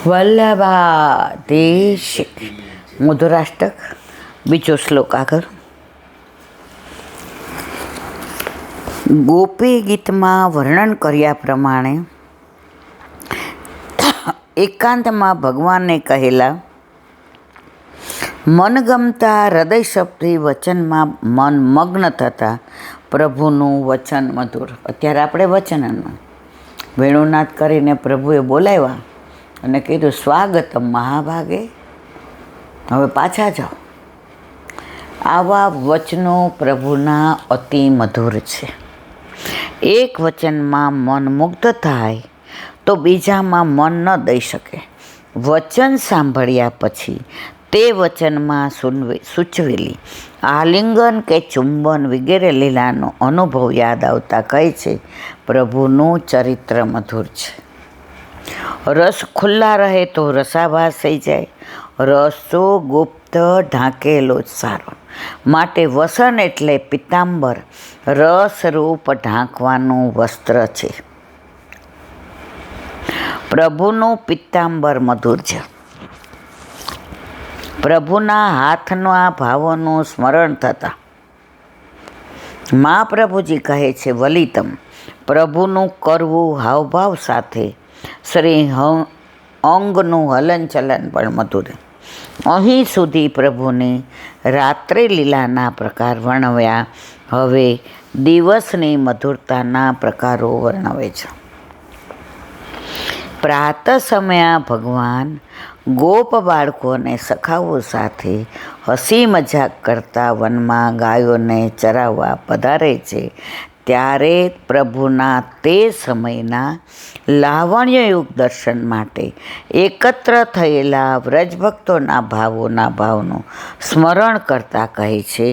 વલ્લભાદેશ મધુરાષ્ટક બીજો શ્લોક આગળ. ગોપી ગીતમાં વર્ણન કર્યા પ્રમાણે એકાંતમાં ભગવાનને કહેલા મનગમતા હૃદયશબ્દી વચનમાં મન મગ્ન થતાં પ્રભુનું વચન મધુર. અત્યારે આપણે વચનનું વેણુનાદ કરીને પ્રભુએ બોલાવ્યા અને કીધું સ્વાગતમ મહાભાગે, હવે પાછા જાઓ. આવા વચનો પ્રભુના અતિ મધુર છે. એક વચનમાં મન મુગ્ધ થાય તો બીજામાં મન ન દઈ શકે. વચન સાંભળ્યા પછી તે વચનમાં સૂચવેલી આલિંગન કે ચુંબન વગેરે લીલાનો અનુભવ યાદ આવતા કહે છે પ્રભુનું ચરિત્ર મધુર છે. રસ ખુલ્લા રહે તો રસાભાસ થઈ જાય. રસ તો ગુપ્ત ઢાંકેલો જ સારો. માટે વસન એટલે પિત્તાંબર, રસરૂપ ઢાંકવાનું વસ્ત્ર છે. પ્રભુનું પિત્તાંબર મધુર છે. પ્રભુના હાથના ભાવોનું સ્મરણ થતાં મહાપ્રભુજી કહે છે વલિતમ, પ્રભુનું કરવું હાવભાવ સાથે શ્રી અંગનું હલનચલન પણ મધુર. અહીં સુધી પ્રભુની રાત્રિ લીલાના પ્રકાર વર્ણવ્યા. હવે દિવસની મધુરતાના પ્રકારો વર્ણવે છે. પ્રાતઃ સમયા ભગવાન ગોપ બાળકો અને સખાઓ સાથે હસી મજાક કરતા વનમાં ગાયોને ચરાવવા પધારે છે. ત્યારે પ્રભુના તે સમયના લાવણ્યયુક્ત દર્શન માટે એકત્ર થયેલા વ્રજભક્તોના ભાવનું સ્મરણ કરતા કહે છે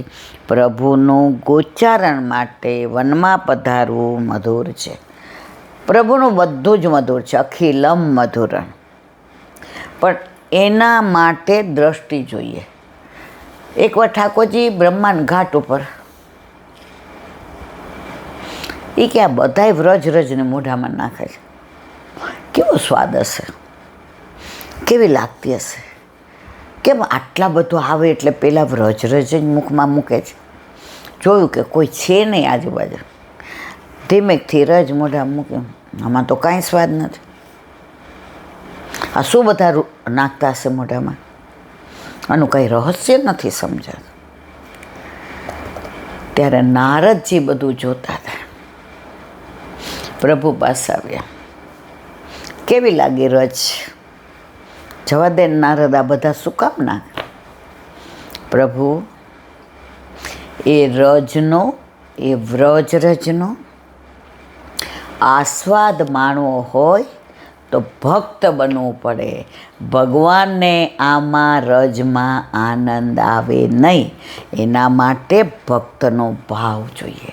પ્રભુનું ગોચારણ માટે વનમાં પધારવું મધુર છે. પ્રભુનું બધું જ મધુર છે, અખિલમ મધુરમ. પણ એના માટે દ્રષ્ટિ જોઈએ. એકવાર ઠાકોરજી બ્રહ્માંડ ઘાટ ઉપર એ કે આ બધાય વ્રજને મોઢામાં નાખે છે, કેવો સ્વાદ હશે, કેવી લાગતી હશે, કેમ આટલા બધું આવે એટલે પેલા વ્રજ જ મુખમાં મૂકે છે. જોયું કે કોઈ છે નહીં આજુબાજુ, ધીમેકથી રજ મોઢા મૂકે, આમાં તો કાંઈ સ્વાદ નથી, આ શું બધા નાખતા હશે મોઢામાં, આનું કંઈ રહસ્ય નથી સમજાતું. ત્યારે નારદજી બધું જોતા હતા, પ્રભુ પાસે આવ્યા. કેવી લાગી રજ? જવા દે નારદ, આ બધા શું કામ નાખે? પ્રભુ એ રજનો, એ વ્રજરજનો આસ્વાદ માણવો હોય તો ભક્ત બનવું પડે. ભગવાનને આમાં રજમાં આનંદ આવે નહીં, એના માટે ભક્તનો ભાવ જોઈએ,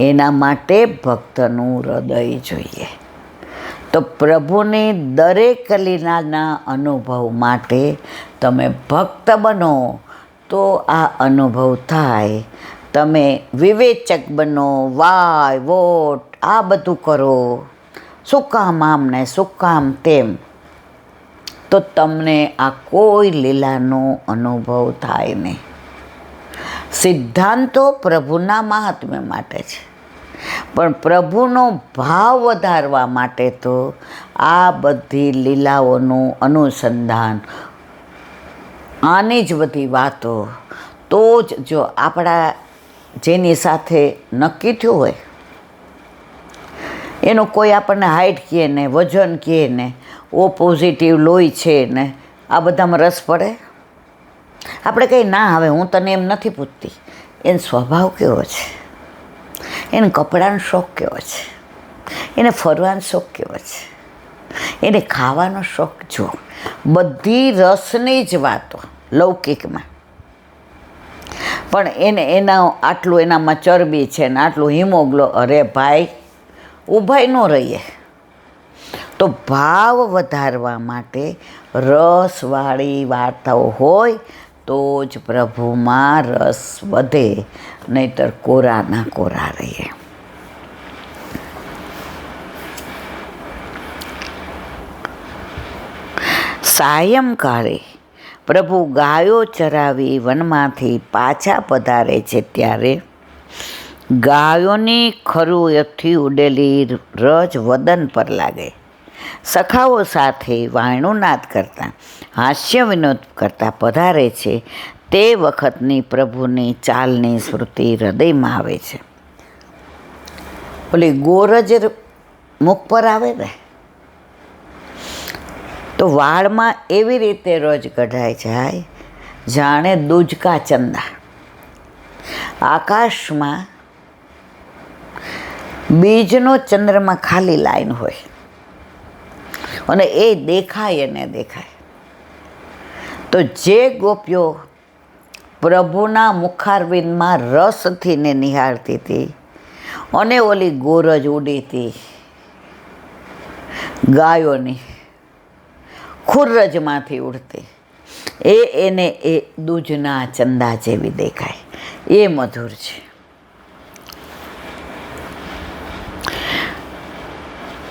એના માટે ભક્તનું હૃદય જોઈએ. તો પ્રભુની દરેક લીલાના અનુભવ માટે તમે ભક્ત બનો તો આ અનુભવ થાય. તમે વિવેચક બનો, વાય વોટ આ બધું કરો, શું કામ આમ ને શું કામ તેમ, તો તમને આ કોઈ લીલાનો અનુભવ થાય નહીં. સિદ્ધાંતો પ્રભુના મહાત્મ્ય માટે છે, પણ પ્રભુનો ભાવ વધારવા માટે તો આ બધી લીલાઓનું અનુસંધાન, આની જ બધી વાતો, તો જ જો આપણા જેની સાથે નક્કી થયું હોય એનું કોઈ આપણને હાઇટ કહે ને, વજન કહે ને, ઓ પોઝિટિવ લોહી છે ને, આ બધામાં રસ પડે? આપણે કંઈ ના, હવે હું તને એમ નથી પૂછતી, એનો સ્વભાવ કેવો છે, એને કપડાનો શોખ કેવો છે, એને ફરવાનો શોખ કેવો છે, એને ખાવાનો શોખ. જો બધી રસની જ વાતો લૌકિકમાં, પણ આટલું એનામાં ચરબી છે ને આટલું હિમોગ્લો, અરે ભાઈ ઊભાઈ ન રહીએ. તો ભાવ વધારવા માટે રસવાળી વાર્તાઓ હોય તો જ પ્રભુમાં રસ વધે, નહીંતર કોરાના કોરા રહીએ. સાયંકાળે પ્રભુ ગાયો ચરાવી વનમાંથી પાછા પધારે છે ત્યારે ગાયોની ખરુએથી ઉડેલી રજ વદન પર લાગે. સખાઓ સાથે વાયણું નાદ કરતા હાસ્ય વિનોદ કરતા પધારે છે તે વખતની પ્રભુની ચાલની સ્મૃતિ હૃદયમાં આવે છે. ઓલી ગોરજ મુખ પર આવે ને તો વાળમાં એવી રીતે રોજ કઢાય જાય જાણે દૂજકા ચંદા. આકાશમાં બીજનો ચંદ્રમાં ખાલી લાઈન હોય અને એ દેખાય ને દેખાય. તો જે ગોપીઓ પ્રભુના મુખારવિંદમાં રસથી ને નિહાળતી હતી અને ઓલી ગોરજ ઉડી હતી ગાયોની ખુરજમાંથી ઉડતી એને એ દૂજના ચંદા જેવી દેખાય. એ મધુર છે.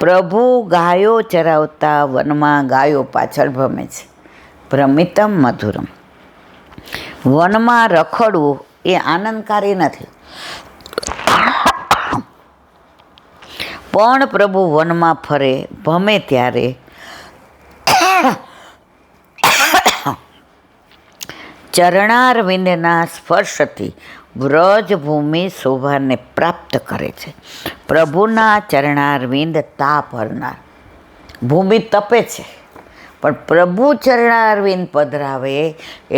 પ્રભુ ગાયો ચરાવતા વનમાં ગાયો પાછળ ભમે છે. ભ્રમિતમ મધુરમ. વનમાં રખડવું એ આનંદકારી નથી, પણ પ્રભુ વનમાં ફરે ભમે ત્યારે ચરણારવિંદના સ્પર્શથી વ્રજભૂમિ શોભાને પ્રાપ્ત કરે છે. પ્રભુના ચરણારવિંદ તાપ હરનાર. ભૂમિ તપે છે પણ પ્રભુ ચરણારવિંદ પધરાવે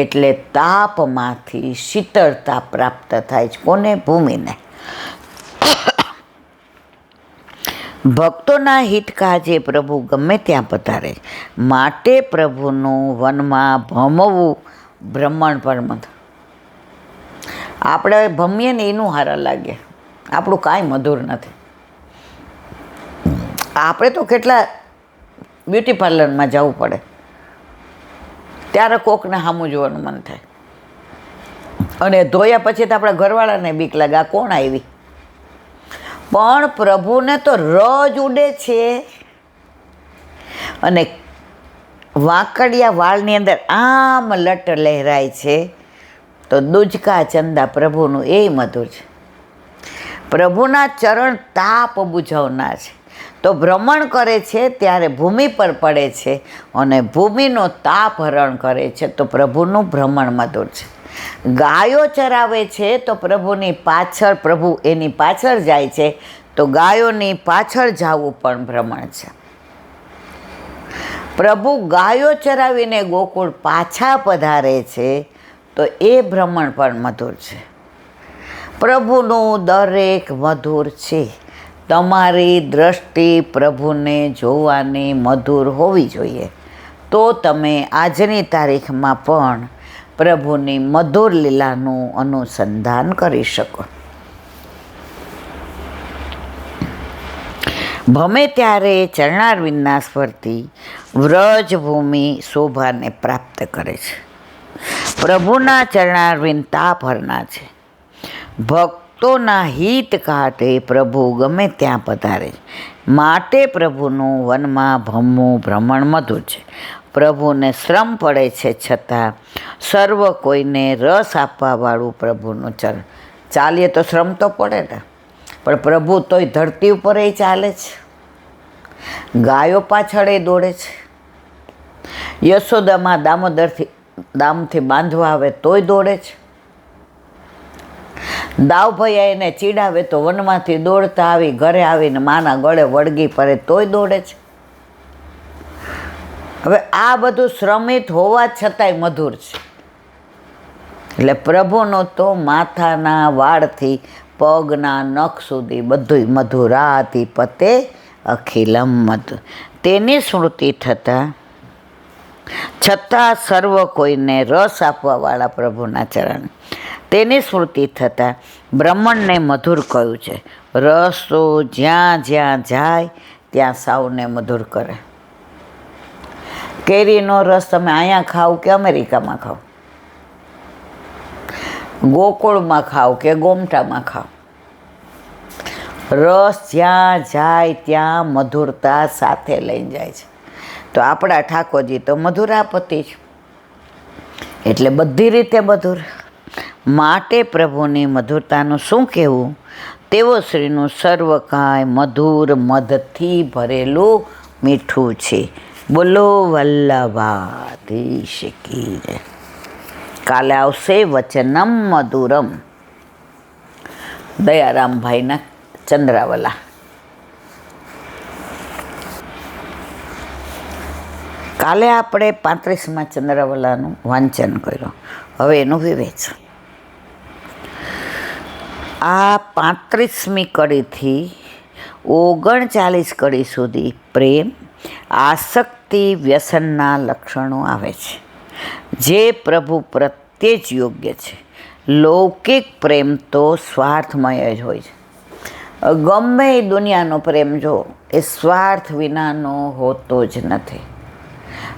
એટલે તાપમાંથી શીતળતા પ્રાપ્ત થાય છે. કોને? ભૂમિને. ભક્તોના હિત કાજે પ્રભુ ગમે ત્યાં પધારે, માટે પ્રભુનું વનમાં ભમવું ભ્રમણ પરમ. આપણે ભમીએ ને એનું હારા લાગે, આપણું કાંઈ મધુર નથી. આપણે તો કેટલા બ્યુટી પાર્લરમાં જવું પડે ત્યારે કોકને સામું જોવાનું મન થાય, અને ધોયા પછી તો આપણા ઘરવાળાને બીક લાગે આ કોણ આવી. પણ પ્રભુને તો રોજ ઉડે છે અને વાંકડિયા વાળની અંદર આમ લટ લહેરાય છે. તો દૂજકા ચંદા પ્રભુનું એ મધુર છે. પ્રભુના ચરણ તાપ બુઝાવનાર છે. તો ભ્રમણ કરે છે ત્યારે ભૂમિ પર પડે છે અને ભૂમિનો તાપ હરણ કરે છે. તો પ્રભુનું ભ્રમણ મધુર છે. ગાયો ચરાવે છે તો પ્રભુની પાછળ, પ્રભુ એની પાછળ જાય છે તો ગાયોની પાછળ જવું પણ ભ્રમણ છે. પ્રભુ ગાયો ચરાવીને ગોકુળ પાછા પધારે છે તો એ ભ્રમણ પણ મધુર છે. પ્રભુનું દરેક મધુર છે. તમારી દ્રષ્ટિ પ્રભુને જોવાની મધુર હોવી જોઈએ, તો તમે આજની તારીખમાં પણ પ્રભુની મધુર લીલાનું અનુસંધાન કરી શકો. ભમે ત્યારે ચરણારવિંદના સ્પર્શથી વ્રજભૂમિ શોભાને પ્રાપ્ત કરે છે. પ્રભુના ચરણારવિંદ તાપ હરનાર છે. ભક્તોના હિત કાટે પ્રભુ ગમે ત્યાં પધારે, માટે પ્રભુનું વનમાં ભમવું ભ્રમણ મધુર છે. પ્રભુને શ્રમ પડે છે છતાં સર્વ કોઈને રસ આપવાવાળું પ્રભુનું ચરણ. ચાલીએ તો શ્રમ તો પડે ને, પણ પ્રભુ તોય ધરતી ઉપર એ ચાલે છે. ગાયો પાછળ એ દોડે છે. યશોદામાં દામથી બાંધવા આવે તોય દોડે છે. દાવ ભૈયા એને ચીડાવે તો વનમાંથી દોડતા આવી ઘરે આવીને માના ગળે વળગી પડે તોય દોડે છે. હવે આ બધું શ્રમિત હોવા છતાંય મધુર છે. એટલે પ્રભુનો તો માથાના વાળથી પગના નખ સુધી બધું મધુરાતી પતે અખિલમ મધુર. તેની સ્મૃતિ છતાં સર્વ કોઈને રસ આપવાવાળા પ્રભુના ચરણ. તેની સ્મૃતિ થતાં બ્રહ્મણને મધુર કહ્યું છે. રસ તો જ્યાં જ્યાં જાય ત્યાં સાવને મધુર કરે. કેરીનો રસ તમે અહીંયા ખાવ કે અમેરિકામાં ખાવ, ગોકુળમાં ખાવ કે ગોમટામાં ખાવ, રસ જ્યાં જાય ત્યાં મધુરતા સાથે લઈ જાય છે. તો આપણા ઠાકોરજી તો મધુરાપતિ છે, એટલે બધી રીતે મધુર. માટે પ્રભુની મધુરતાનું શું કહેવું? તેઓ શ્રીનું સર્વ કાંઈ મધુર મધથી ભરેલું મીઠું છે. બોલો વલ્લભાધીશ કી જય. કાલે આવશે વચનમ મધુરમ, દયારામભાઈના ચંદ્રાવલા. કાલે આપણે 35મા ચંદ્રાવલાનું વાંચન કર્યું. હવે એનું વિવેચન. આ 35મી કડીથી 39 કડી સુધી પ્રેમ, આસક્તિ, વ્યસનના લક્ષણો આવે છે, જે પ્રભુ પ્રત્યે જ યોગ્ય છે. લૌકિક પ્રેમ તો સ્વાર્થમય જ હોય છે. ગમે એ દુનિયાનો પ્રેમ જો એ સ્વાર્થ વિનાનો હોતો જ નથી,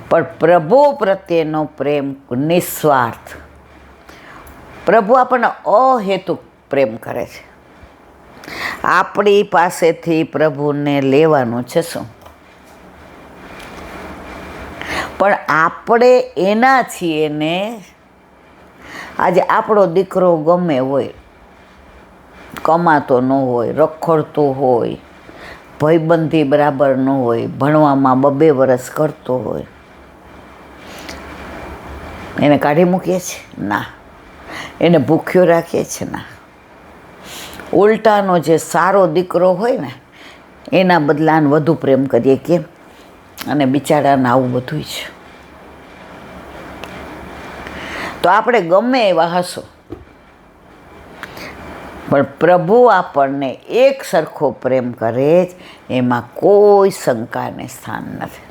પણ પ્રભુ પ્રત્યેનો પ્રેમ નિસ્વાર્થ. પ્રભુ આપણને અહેતુક પ્રેમ કરે છે. આપણી પાસેથી પ્રભુને લેવાનું છે શું? પણ આપણે એના છીએ ને. આજે આપણો દીકરો ગમે હોય, કમાતો ન હોય, રખડતો હોય, ભાઈબંધી બરાબર ન હોય, ભણવામાં 2 વર્ષ કરતો હોય, એને કાઢી મૂકીએ છીએ? ના. એને ભૂખ્યો રાખીએ છીએ? ના. ઉલટાનો જે સારો દીકરો હોય ને એના બદલાને વધુ પ્રેમ કરીએ. કેમ? અને બિચારાને આવું બધું છે. તો આપણે ગમે એવા હશો, પણ પ્રભુ આપણને એક સરખો પ્રેમ કરે જ, એમાં કોઈ શંકાને સ્થાન નથી.